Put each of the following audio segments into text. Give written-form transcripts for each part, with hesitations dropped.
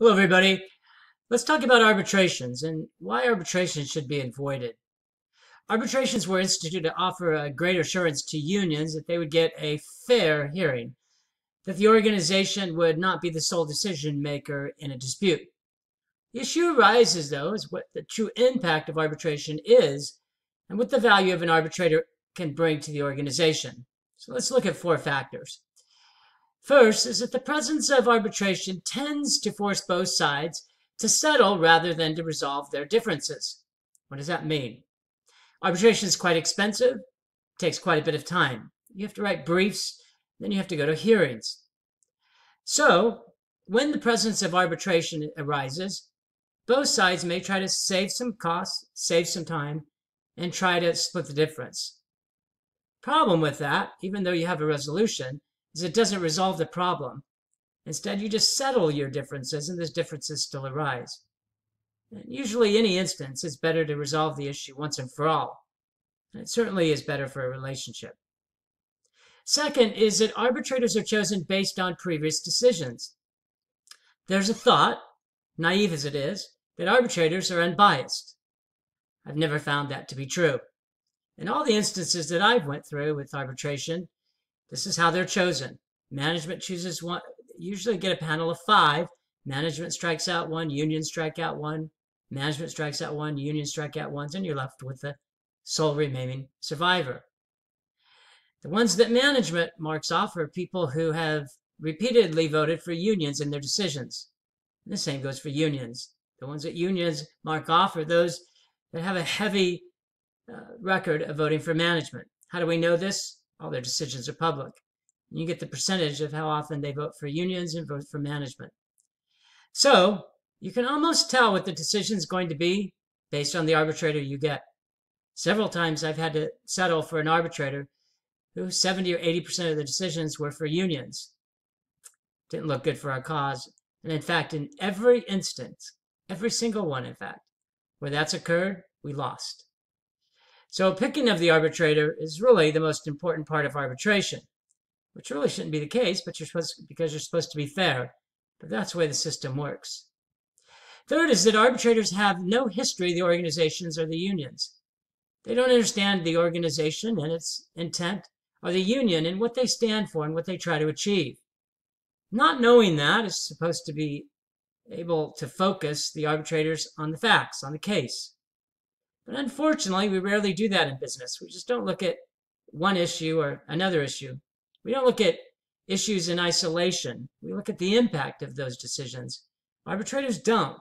Hello, everybody. Let's talk about arbitrations and why arbitrations should be avoided. Arbitrations were instituted to offer a great assurance to unions that they would get a fair hearing, that the organization would not be the sole decision maker in a dispute. The issue arises, though, is what the true impact of arbitration is and what the value of an arbitrator can bring to the organization. So let's look at four factors. First is that the presence of arbitration tends to force both sides to settle rather than to resolve their differences. What does that mean? Arbitration is quite expensive, takes quite a bit of time. You have to write briefs, then you have to go to hearings. So, when the presence of arbitration arises, both sides may try to save some costs, save some time, and try to split the difference. Problem with that, even though you have a resolution, is it doesn't resolve the problem. Instead, you just settle your differences, and those differences still arise. And usually, in any instance, it's better to resolve the issue once and for all. And it certainly is better for a relationship. Second is that arbitrators are chosen based on previous decisions. There's a thought, naive as it is, that arbitrators are unbiased. I've never found that to be true. In all the instances that I've went through with arbitration, this is how they're chosen. Management chooses one, usually get a panel of 5. Management strikes out 1, union strike out 1, management strikes out 1, union strike out 1, and you're left with the sole remaining survivor. The ones that management marks off are people who have repeatedly voted for unions in their decisions. And the same goes for unions. The ones that unions mark off are those that have a heavy record of voting for management. How do we know this? All their decisions are public. You get the percentage of how often they vote for unions and vote for management. So you can almost tell what the decision is going to be based on the arbitrator you get. Several times I've had to settle for an arbitrator who 70 or 80% of the decisions were for unions. Didn't look good for our cause. And in fact, in every instance, every single one, in fact, where that's occurred, we lost. So picking of the arbitrator is really the most important part of arbitration, which really shouldn't be the case, but because you're supposed to be fair. But that's the way the system works. Third is that arbitrators have no history of the organizations or the unions. They don't understand the organization and its intent, or the union and what they stand for and what they try to achieve. Not knowing that is supposed to be able to focus the arbitrators on the facts, on the case. But unfortunately, we rarely do that in business. We just don't look at one issue or another issue. We don't look at issues in isolation. We look at the impact of those decisions. Arbitrators don't.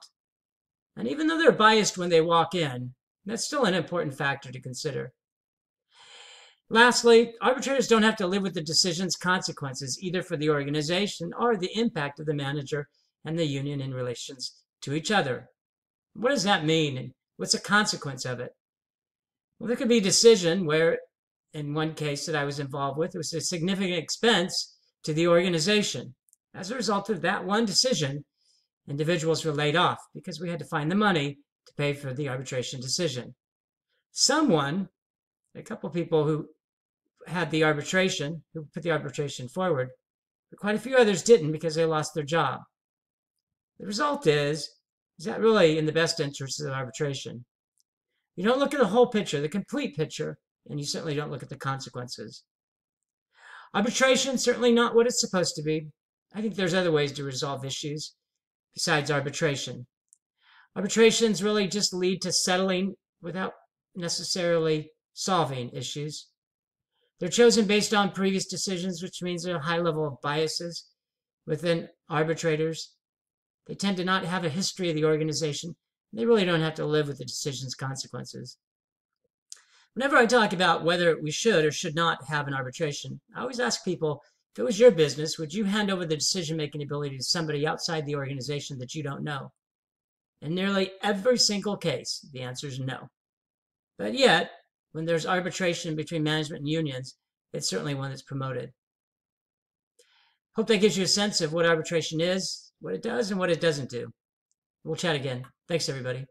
And even though they're biased when they walk in, that's still an important factor to consider. Lastly, arbitrators don't have to live with the decision's consequences, either for the organization or the impact of the manager and the union in relations to each other. What does that mean? And what's the consequence of it? Well, there could be a decision where, in one case that I was involved with, it was a significant expense to the organization. As a result of that one decision, individuals were laid off because we had to find the money to pay for the arbitration decision. A couple people who had the arbitration, who put the arbitration forward, but quite a few others didn't because they lost their job. The result is that really in the best interest of arbitration? You don't look at the whole picture, the complete picture, and you certainly don't look at the consequences. Arbitration, certainly not what it's supposed to be. I think there's other ways to resolve issues besides arbitration. Arbitrations really just lead to settling without necessarily solving issues. They're chosen based on previous decisions, which means there are a high level of biases within arbitrators. They tend to not have a history of the organization. They really don't have to live with the decision's consequences. Whenever I talk about whether we should or should not have an arbitration, I always ask people, if it was your business, would you hand over the decision-making ability to somebody outside the organization that you don't know? In nearly every single case, the answer is no. But yet, when there's arbitration between management and unions, it's certainly one that's promoted. Hope that gives you a sense of what arbitration is, what it does, and what it doesn't do. We'll chat again. Thanks, everybody.